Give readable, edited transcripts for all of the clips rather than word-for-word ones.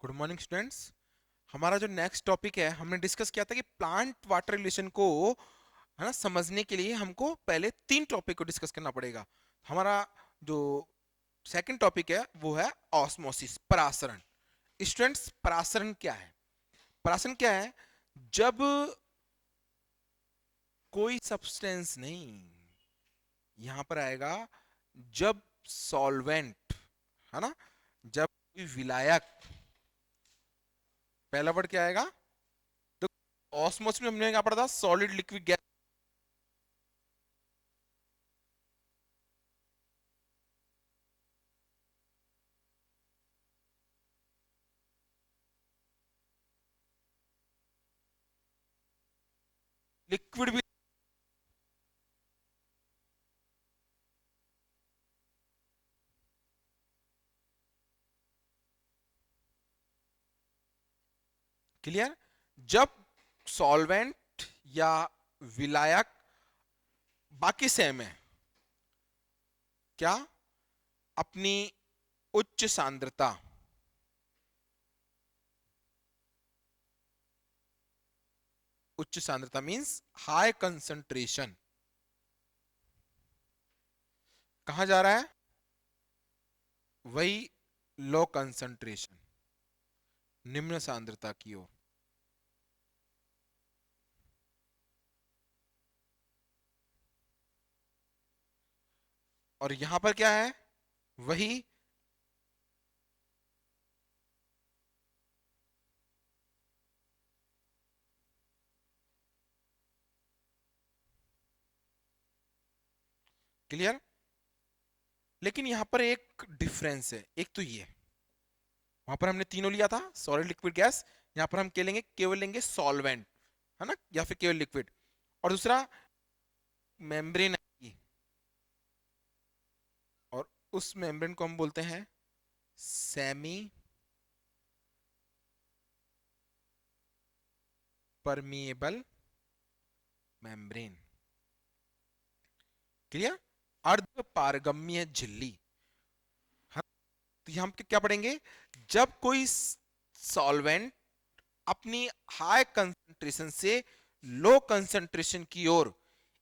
Good morning students. हमारा जो next topic है, हमने डिस्कस किया था कि प्लांट वाटर रिलेशन को है ना समझने के लिए हमको पहले तीन टॉपिक को डिस्कस करना पड़ेगा। हमारा जो सेकंड टॉपिक है वो है ऑस्मोसिस, परासरण। स्टूडेंट्स, परासरण क्या है? परासरण क्या है? जब कोई सब्सटेंस नहीं, यहां पर आएगा जब सॉल्वेंट, है ना, जब कोई विलायक, पहला वर्ड क्या आएगा? तो ऑस्मोसिस में हमने क्या पढ़ा था? Solid liquid gas. लिक्विड भी क्लियर। जब सॉल्वेंट या विलायक बाकी सेम है, क्या? अपनी उच्च सांद्रता, उच्च सांद्रता मींस हाई कंसंट्रेशन, कहां जा रहा है? वही लो कंसंट्रेशन, निम्न सांद्रता की ओर। और यहां पर क्या है? वही क्लियर। लेकिन यहां पर एक डिफरेंस है। एक तो ये, वहां पर हमने तीनों लिया था, सॉलिड लिक्विड गैस। यहां पर हम क्या लेंगे? केवल लेंगे सॉल्वेंट, है ना, या फिर केवल लिक्विड। और दूसरा मेम्ब्रेन, और उस मेम्ब्रेन को हम बोलते हैं सेमी परमिएबल मेम्ब्रेन। क्लियर। अर्ध पारगम्य झिल्ली। हाँ, तो हम क्या पढ़ेंगे? जब कोई सॉल्वेंट अपनी हाई कंसंट्रेशन से लो कंसंट्रेशन की ओर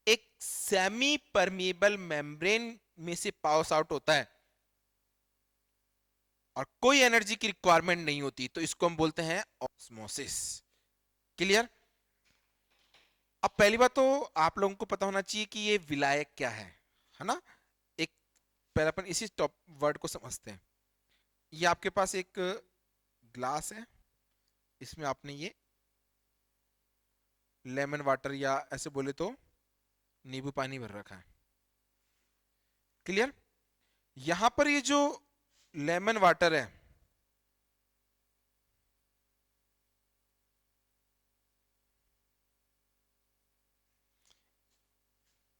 एक सेमी परमिएबल मेम्ब्रेन में से पास आउट होता है और कोई एनर्जी की रिक्वायरमेंट नहीं होती, तो इसको हम बोलते हैं ऑस्मोसिस। क्लियर। अब पहली बात तो आप लोगों को पता होना चाहिए कि ये विलायक क्या है ना। एक पहले अपन इसी टॉप वर्ड को समझते हैं। ये आपके पास एक ग्लास है, इसमें आपने ये लेमन वाटर या ऐसे बोले तो नींबू पानी भर रखा है। क्लियर। यहां पर ये जो लेमन वाटर है,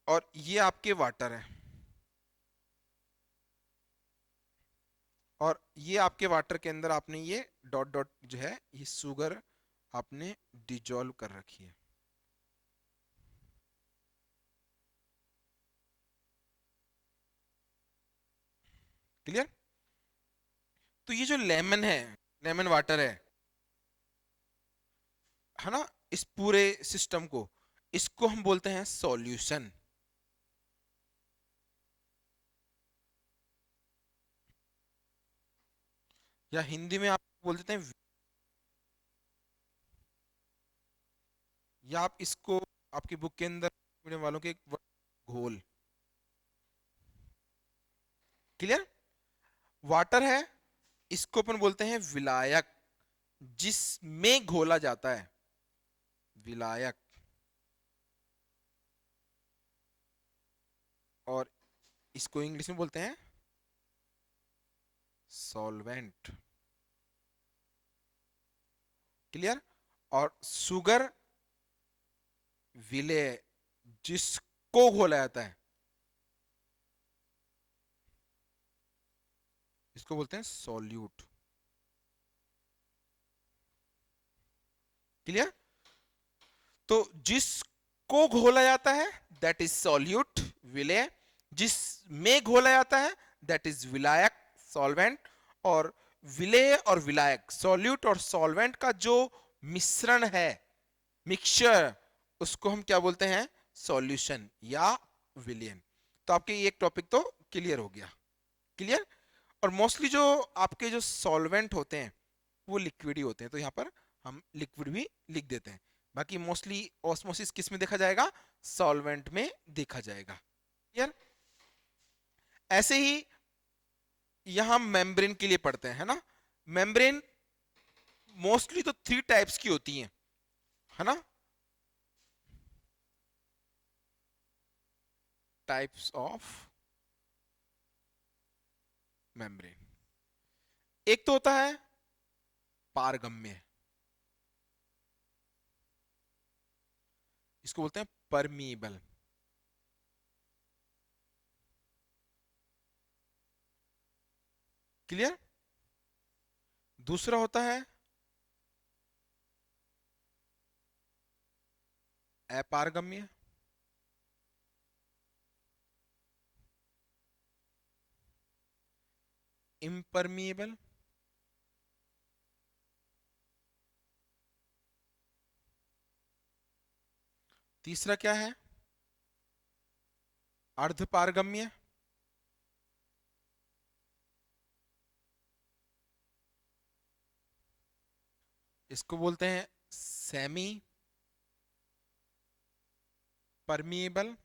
और ये आपके वाटर है, और ये आपके वाटर के अंदर आपने ये डॉट डॉट जो है ये शुगर आपने डिजोल्व कर रखी है। क्लियर। तो ये जो लेमन है, लेमन वाटर है ना, इस पूरे सिस्टम को, इसको हम बोलते हैं सॉल्यूशन। या हिंदी में आप बोल देते हैं, या आप इसको आपकी बुक के अंदर मीडियम वालों के घोल। क्लियर। वाटर है, इसको अपन बोलते हैं विलायक, जिसमें घोला जाता है, विलायक। और इसको इंग्लिश में बोलते हैं सॉल्वेंट। क्लियर। और शुगर विलेय, जिसको घोला जाता है, इसको बोलते हैं सॉल्यूट। क्लियर। तो जिसको घोला जाता है दैट इज सॉल्यूट, विलेय। जिसमें घोला जाता है दैट इज विलायक, सॉल्वेंट। और विलेय और विलायक, सॉल्यूट और सॉल्वेंट का जो मिश्रण है, मिक्सचर, उसको हम क्या बोलते हैं? सॉल्यूशन या विलयन। तो आपके ये एक टॉपिक तो क्लियर हो गया। क्लियर। और मोस्टली जो आपके जो सॉल्वेंट होते हैं वो लिक्विड ही होते हैं, तो यहाँ पर हम लिक्विड भी लिख देते हैं। बाकी मोस्टली ऑस्मोसिस किस में देखा जाएगा? सॉल्वेंट में देखा जाएगा। क्लियर। ऐसे ही यहां मेम्ब्रेन के लिए पढ़ते हैं, है ना। मेम्ब्रेन मोस्टली तो 3 टाइप्स की होती हैं, है ना। टाइप्स ऑफ मेम्ब्रेन, एक तो होता है पारगम्य, इसको बोलते हैं परमीएबल। क्लियर। दूसरा होता है अपारगम्य, इम्परमिएबल। तीसरा क्या है? अर्धपारगम्य। इसको बोलते हैं सेमी परमिएबल।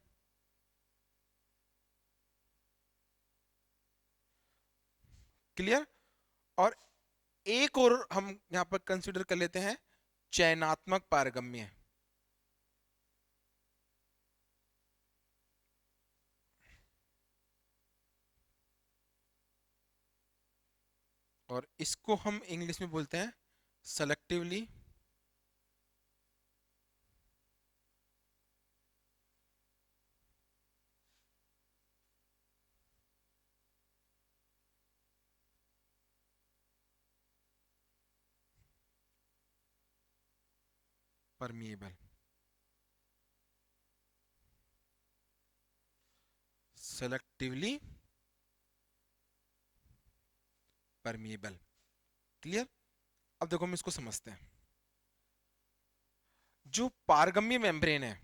क्लियर। और एक और हम यहां पर कंसीडर कर लेते हैं चयनात्मक पारगम्य। और इसको हम इंग्लिश में बोलते हैं selectively permeable. Selectively permeable. Clear. अब देखो हम इसको समझते हैं। जो पारगम्य मेम्ब्रेन है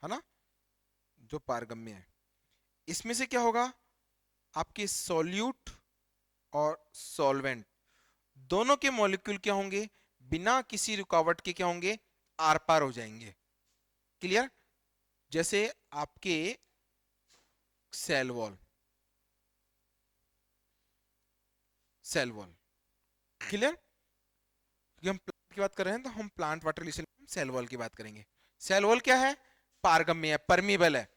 ना, जो पारगम्य है, इसमें से क्या होगा? आपके सॉल्यूट और सॉल्वेंट दोनों के मॉलिक्यूल क्या होंगे? बिना किसी रुकावट के क्या होंगे? आर पार हो जाएंगे। क्लियर। जैसे आपके cell wall, cell wall. Clear. क्योंकि हम प्लांट की बात कर रहे हैं तो हम plant water relation cell wall की बात करेंगे। सेल वॉल क्या है? पारगम्य है, परमीबल है,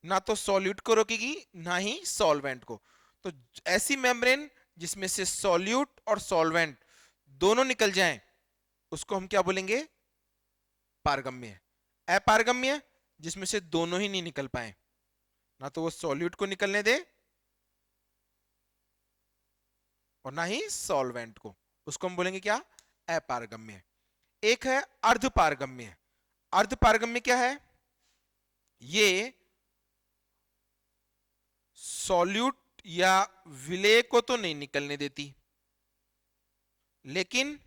ना तो सॉल्यूट को रोकेगी ना ही सॉल्वेंट को। तो ऐसी मेम्ब्रेन जिसमें से सॉल्यूट और सॉल्वेंट दोनों निकल जाएं, उसको हम क्या बोलेंगे? पारगम्य। अपारगम्य, जिसमें से दोनों ही नहीं निकल पाए, ना तो वो सॉल्यूट को निकलने दे और ना ही सॉल्वेंट को, उसको हम बोलेंगे क्या? अपारगम्य। एक है अर्धपारगम्य। अर्धपारगम्य क्या है? ये सॉल्यूट या विलेय को तो नहीं निकलने देती, लेकिन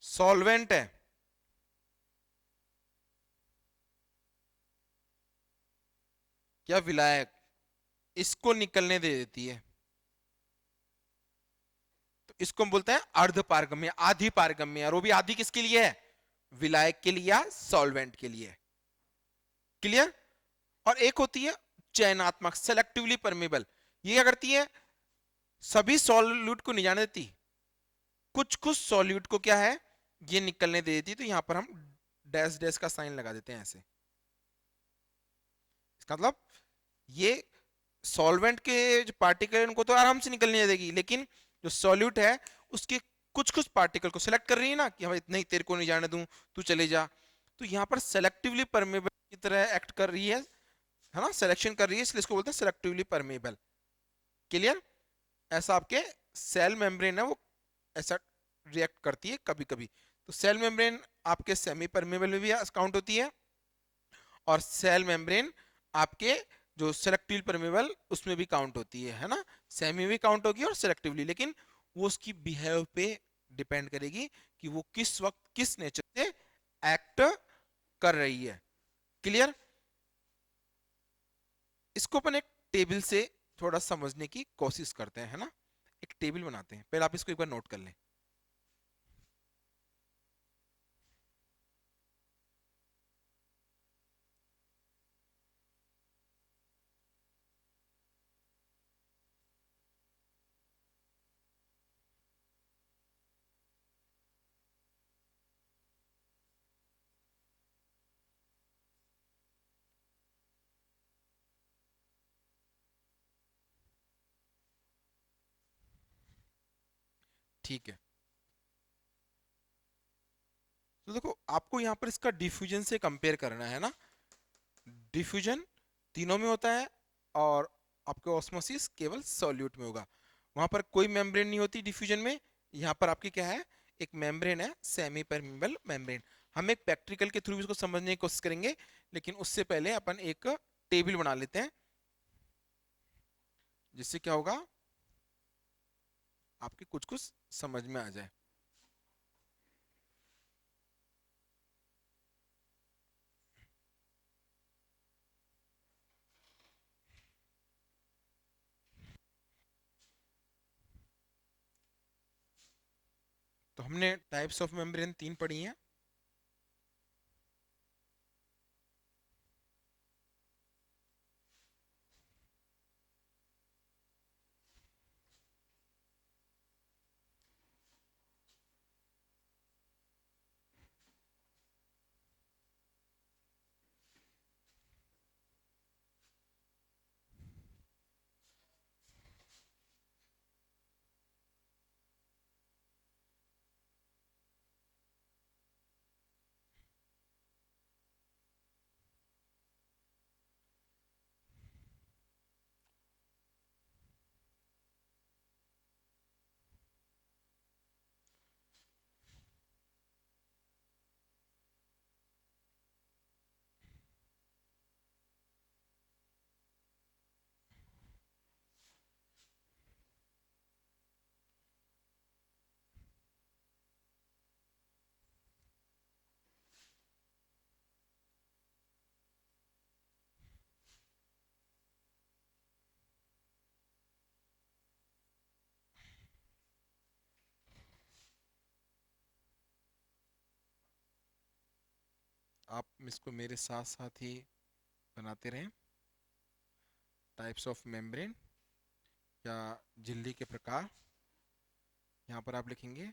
सॉल्वेंट है, या विलायक, इसको निकलने दे देती है। तो इसको हम बोलते हैं अर्धपारगम्य, आधी पारगम्य। और वो भी आधी किसके लिए है? विलायक के लिए या सॉल्वेंट के लिए। क्लियर। और एक होती है चयनात्मक, सेलेक्टिवली परमेबल। ये क्या करती है? सभी सॉल्यूट को नहीं जाने देती, कुछ कुछ सॉल्यूट को क्या है? ये निकलने दे देती है। तो यहां पर हम डैश डैश का साइन लगा देते हैं ऐसे। इसका मतलब ये सॉल्वेंट के जो पार्टिकल है उनको तो आराम से निकलने देगी, लेकिन जो सॉल्यूट है उसके कुछ कुछ पार्टिकल को सिलेक्ट कर रही है ना, कि भाई इतना ही तेरे को नहीं जाने दूं, तू चले जा। तो यहाँ पर सेलेक्टिवली परमेबल की तरह एक्ट कर रही है ना, सिलेक्शन कर रही है, इसलिए इसको बोलते हैं सेलेक्टिवली परमेबल। क्लियर। ऐसा आपके सेल मेम्ब्रेन है वो ऐसा रिएक्ट करती है कभी कभी। तो सेल मेम्ब्रेन आपके सेमी परमेबल में भी काउंट होती है, और सेल मेम्ब्रेन आपके जो सेलेक्टिव परमेबल उसमें भी काउंट होती है ना। सेमी भी काउंट होगी और सेलेक्टिवली, लेकिन वो उसकी बिहेव पे डिपेंड करेगी कि वो किस वक्त किस नेचर से एक्ट कर रही है। क्लियर? इसको अपन एक टेबल से थोड़ा समझने की कोशिश करते हैं, है ना। एक टेबल बनाते हैं, पहले आप इसको एक बार नोट कर लें। ठीक है, तो देखो आपको यहाँ पर इसका डिफ्यूजन से कंपेयर करना है ना। डिफ्यूजन तीनों में होता है और आपके ऑस्मोसिस केवल सॉल्यूट में होगा। वहां पर कोई मेम्ब्रेन नहीं होती डिफ्यूजन में। यहाँ पर आपकी क्या है, एक मेम्ब्रेन है, सेमी परमेबल मेम्ब्रेन। हम एक प्रैक्टिकल के थ्रू इसको समझने की कोशिश करेंगे, लेकिन उससे पहले अपन एक टेबल बना लेते हैं, जिससे क्या होगा आपके कुछ कुछ समझ में आ जाए। तो हमने टाइप्स ऑफ मेम्ब्रेन तीन पढ़ी हैं। आप इसको मेरे साथ साथ ही बनाते रहें। टाइप्स ऑफ मेम्ब्रेन या झिल्ली के प्रकार, यहाँ पर आप लिखेंगे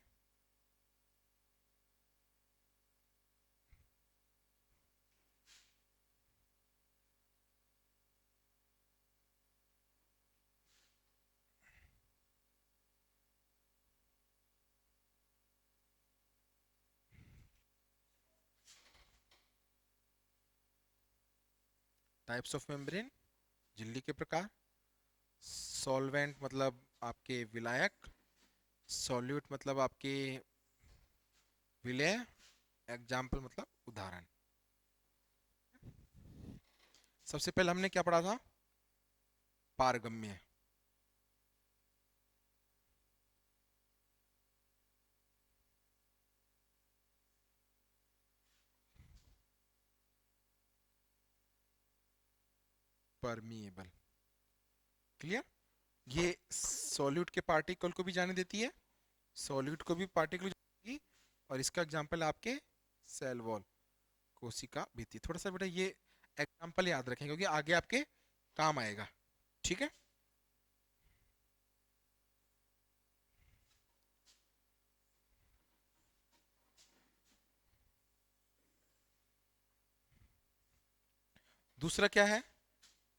टाइप्स ऑफ मेम्ब्रेन, झिल्ली के प्रकार। सॉल्वेंट मतलब आपके विलायक, सॉल्यूट मतलब आपके विलेय, एग्जाम्पल मतलब उदाहरण। सबसे पहले हमने क्या पढ़ा था, पारगम्य। परमिएबल। क्लियर? ये सॉल्यूट के पार्टिकल को भी जाने देती है, सॉल्यूट को भी पार्टिकल जानेगी। और इसका एग्जांपल है आपके सेल वॉल, कोशिका भित्ति। थोड़ा सा बेटा ये एग्जांपल याद रखें, क्योंकि आगे आपके काम आएगा। ठीक है, दूसरा क्या है,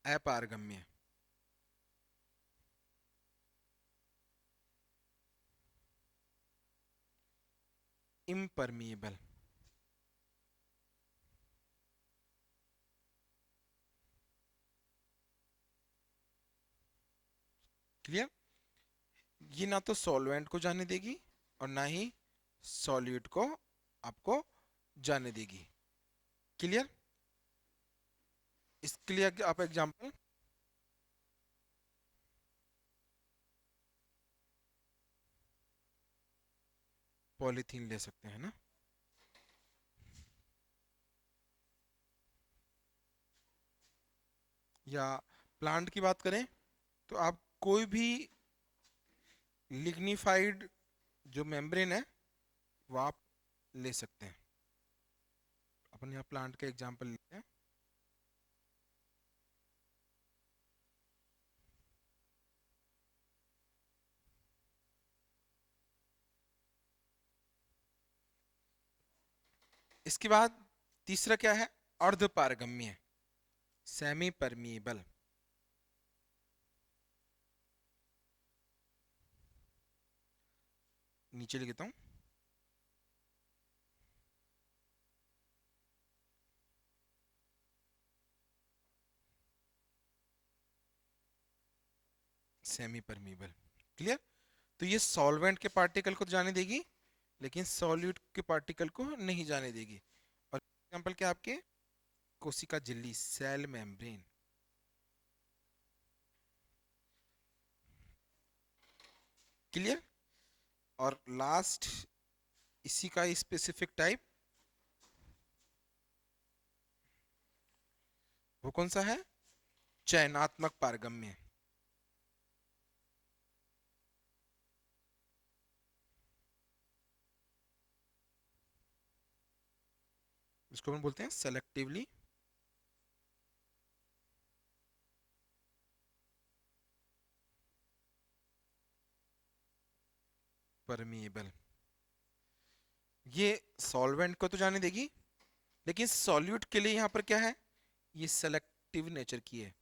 अपारगम्य। इम्परमिएबल। क्लियर? ये ना तो सॉल्वेंट को जाने देगी और ना ही सॉल्यूट को आपको जाने देगी। क्लियर? इसके लिए आप एग्जांपल, पॉलीथीन ले सकते हैं ना। या प्लांट की बात करें तो आप कोई भी लिग्निफाइड जो मेम्ब्रेन है वो आप ले सकते हैं। अपन यहाँ प्लांट का एग्जांपल लेते हैं। इसके बाद तीसरा क्या है? अर्ध पारगम्य, सेमी परमिएबल। नीचे लिखता हूँ। Semi permeable. क्लियर? तो ये सॉल्वेंट के पार्टिकल को जाने देगी लेकिन सॉल्यूट के पार्टिकल को नहीं जाने देगी। और एग्जांपल क्या आपके? कोशिका झिल्ली, सेल मेम्ब्रेन। क्लियर? और लास्ट इसी का स्पेसिफिक टाइप वो कौन सा है? चयनात्मक पारगम्य। इसको हम बोलते हैं सेलेक्टिवली परमिएबल। ये सॉल्वेंट को तो जाने देगी लेकिन सॉल्यूट के लिए यहां पर क्या है? ये सेलेक्टिव नेचर की है।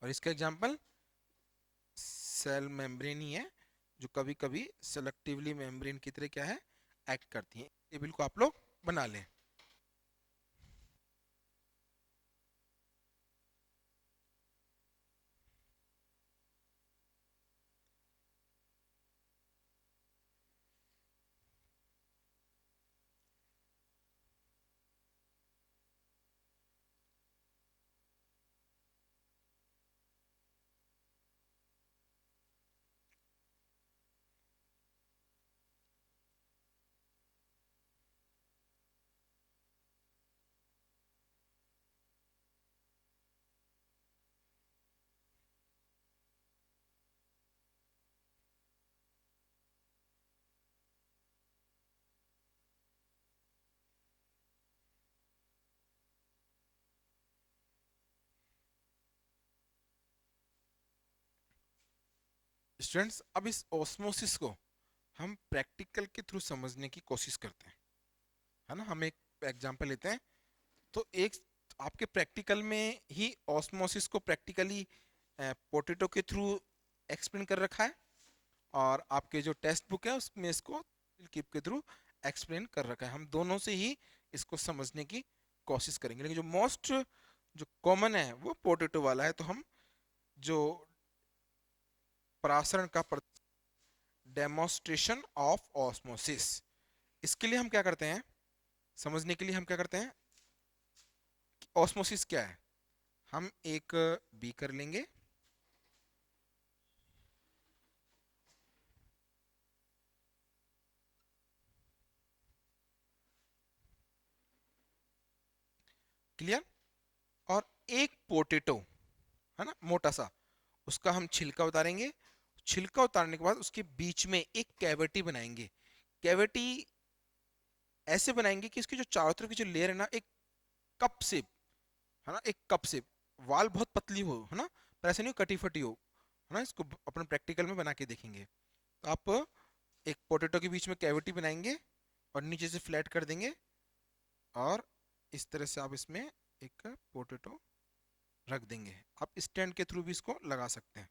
और इसका एग्जांपल सेल मेम्ब्रेन ही है जो कभी कभी सेलेक्टिवली मेम्ब्रेन की तरह क्या है? एक्ट करती है। टेबल को आप लोग बना लें। स्टूडेंट्स, अब इस ऑस्मोसिस को हम प्रैक्टिकल के थ्रू समझने की कोशिश करते हैं, है ना। हम एक एग्जांपल लेते हैं। तो एक आपके प्रैक्टिकल में ही ऑस्मोसिस को प्रैक्टिकली पोटैटो के थ्रू एक्सप्लेन कर रखा है और आपके जो टेक्स्ट बुक है उसमें इसको कीप के थ्रू एक्सप्लेन कर रखा है। हम दोनों से ही इसको समझने की कोशिश करेंगे लेकिन जो मोस्ट जो कॉमन है वो पोटैटो वाला है। तो हम जो परासरण का डेमोन्स्ट्रेशन ऑफ ऑस्मोसिस, इसके लिए हम क्या करते हैं? समझने के लिए हम क्या करते हैं? ऑस्मोसिस क्या है? हम एक बीकर लेंगे, क्लियर, और एक पोटैटो, है ना, मोटा सा, उसका हम छिलका उतारेंगे। छिलका उतारने के बाद उसके बीच में एक कैविटी बनाएंगे। कैविटी ऐसे बनाएंगे कि इसकी जो चारों तरफ की जो लेयर है ना, एक कप शेप, है ना, एक कप शेप। वाल बहुत पतली हो, है ना, पर ऐसे नहीं कटी फटी हो, है ना। इसको अपन प्रैक्टिकल में बना के देखेंगे। तो आप एक पोटैटो के बीच में कैविटी बनाएंगे और नीचे से फ्लैट कर देंगे और इस तरह से आप इसमें एक पोटैटो रख देंगे। आप स्टैंड के थ्रू भी इसको लगा सकते हैं।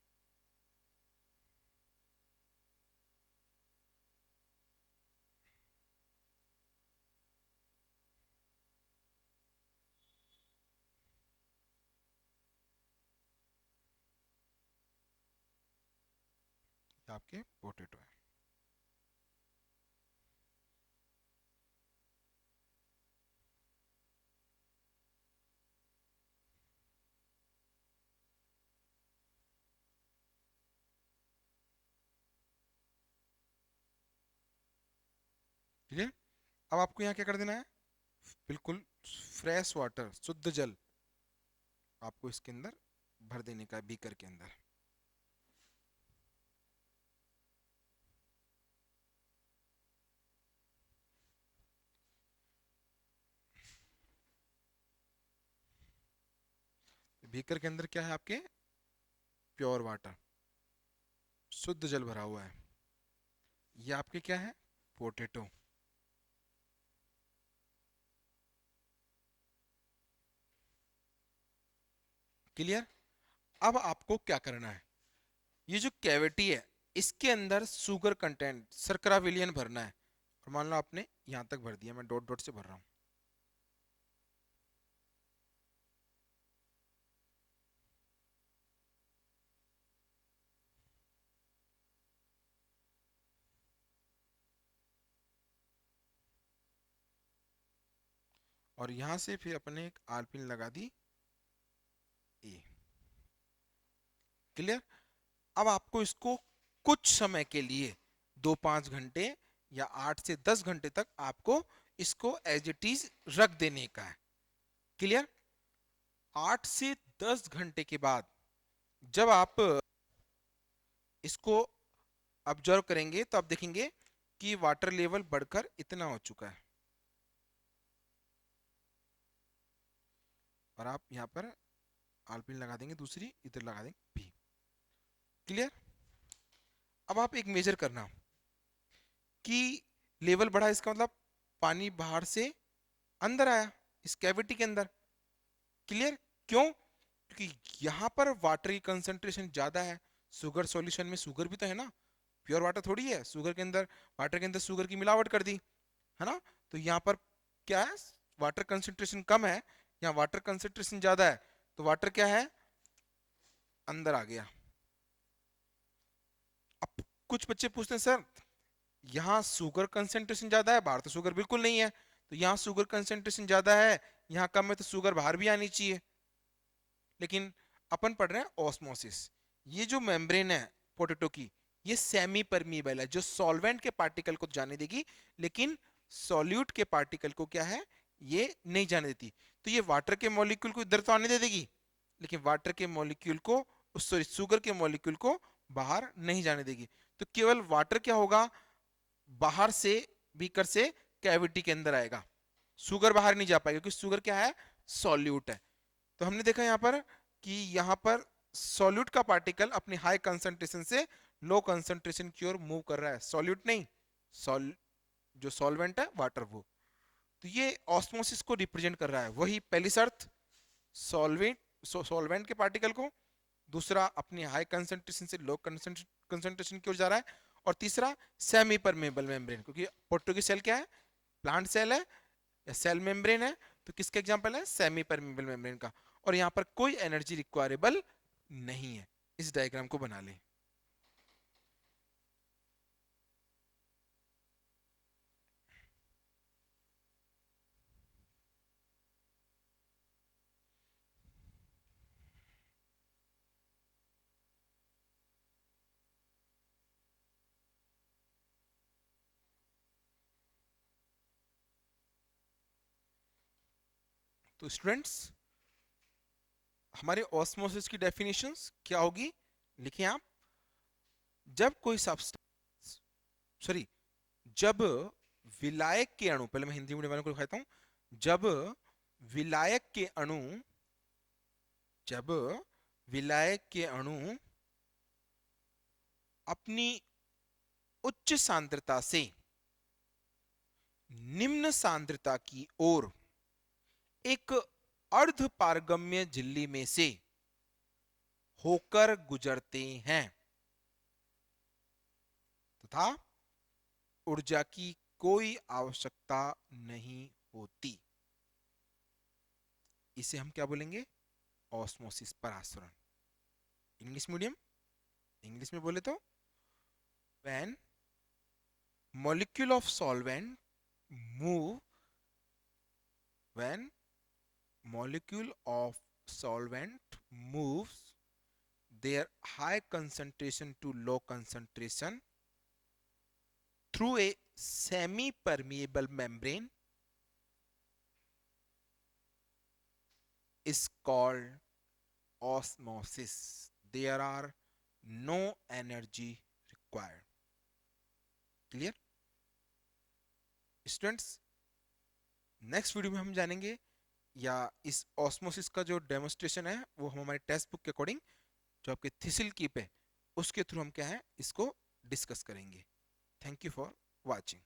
ये आपके पोटैटो है। अब आपको यहाँ क्या कर देना है, बिल्कुल फ्रेश वाटर, शुद्ध जल आपको इसके अंदर भर देने का बीकर के अंदर। बीकर के अंदर क्या है आपके, प्योर वाटर, शुद्ध जल भरा हुआ है। ये आपके क्या है, पोटैटो। क्लियर। अब आपको क्या करना है, ये जो कैविटी है इसके अंदर शुगर कंटेंट, शर्करा विलयन भरना है। और मान लो आपने यहां तक भर दिया, मैं डॉट डॉट से भर रहा हूं। और यहां से फिर अपने एक आलपिन लगा दी ए। क्लियर। अब आपको इसको कुछ समय के लिए 2-5 घंटे या 8 से 10 घंटे तक आपको इसको एज इट इज रख देने का है। क्लियर। 8 से 10 घंटे के बाद जब आप इसको ऑब्जर्व करेंगे तो आप देखेंगे कि वाटर लेवल बढ़कर इतना हो चुका है। और आप यहाँ पर आलपिन लगा देंगे, दूसरी इधर लगा देंगे बी। क्लियर। अब आप एक मेजर करना कि लेवल बढ़ा, इसका मतलब पानी बाहर से अंदर आया इस कैविटी के अंदर। क्लियर। क्यों, क्योंकि यहाँ पर वाटर की कंसंट्रेशन ज्यादा है। शुगर सॉल्यूशन में शुगर भी तो है ना, प्योर वाटर थोड़ी है। शुगर के अंदर, वाटर के अंदर शुगर की मिलावट कर दी है ना। तो यहाँ पर क्या है, वाटर कंसंट्रेशन कम है, यहाँ वाटर कंसंट्रेशन ज्यादा है। तो वाटर क्या है, अंदर आ गया। अब कुछ बच्चे पूछते हैं सर यहाँ शुगर कंसंट्रेशन ज्यादा है, बाहर तो शुगर बिल्कुल नहीं है। तो यहाँ शुगर कंसंट्रेशन ज्यादा है, यहाँ कम है, तो शुगर बाहर भी आनी चाहिए। लेकिन अपन पढ़ रहे हैं ऑस्मोसिस। ये जो मेम्ब्रेन है पोटैटो की, ये सेमी परमीबल है, जो सॉल्वेंट के पार्टिकल को जाने देगी, लेकिन सॉल्यूट के पार्टिकल को क्या है, ये नहीं जाने देती। तो ये वाटर के मॉलिक्यूल को इधर तो आने दे देगी, लेकिन वाटर के मॉलिक्यूल को, सॉरी शुगर के मॉलिक्यूल को बाहर नहीं जाने देगी। तो केवल वाटर क्या होगा, बाहर से, बीकर से कैविटी के अंदर आएगा, शुगर बाहर नहीं जा पाएगा, क्योंकि शुगर क्या है, सॉल्यूट है। तो हमने देखा यहाँ पर कि यहाँ पर सॉल्यूट का पार्टिकल अपनी हाई कंसंट्रेशन से लो कंसंट्रेशन की ओर मूव कर रहा है, सॉल्यूट नहीं, सॉल जो सॉल्वेंट है वाटर वो। तो ये ऑस्मोसिस को रिप्रेजेंट कर रहा है। वही पहली शर्त, सॉल्वेंट, सॉल्वेंट के पार्टिकल को, दूसरा अपनी हाई कंसंट्रेशन से लो कंसंट्रेशन की ओर जा रहा है, और तीसरा सेमी परमेबल मेम्ब्रेन, क्योंकि पोटैटो की सेल क्या है, प्लांट सेल है या सेल मेम्ब्रेन है, तो किसका एग्जांपल है, सेमी परमेबल मेम्ब्रेन का। और यहाँ पर कोई एनर्जी रिक्वायरेबल नहीं है। इस डायग्राम को बना लें। तो स्टूडेंट्स, हमारे ऑस्मोसिस की डेफिनेशंस क्या होगी, लिखें आप। जब कोई सब्सटेंस, सॉरी, जब विलायक के अणु, पहले मैं हिंदी मीडियम वालों को दिखाता हूं। विलायक के अणु जब विलायक के अणु अपनी उच्च सांद्रता से निम्न सांद्रता की ओर एक अर्ध पारगम्य झिल्ली में से होकर गुजरते हैं तथा ऊर्जा की कोई आवश्यकता नहीं होती, इसे हम क्या बोलेंगे, ऑस्मोसिस परासरण। इंग्लिश मीडियम, इंग्लिश में बोले तो, when molecule of solvent move when molecule of solvent moves their high concentration to low concentration through a semi permeable membrane is called osmosis. There are no energy required. Clear students? Next video में हम जानेंगे, या इस osmosis का जो demonstration है वो हम हमारे टेक्स्ट बुक के अकॉर्डिंग, जो आपके थिसिल कीप है, उसके थ्रू हम क्या है इसको डिस्कस करेंगे. Thank you for watching.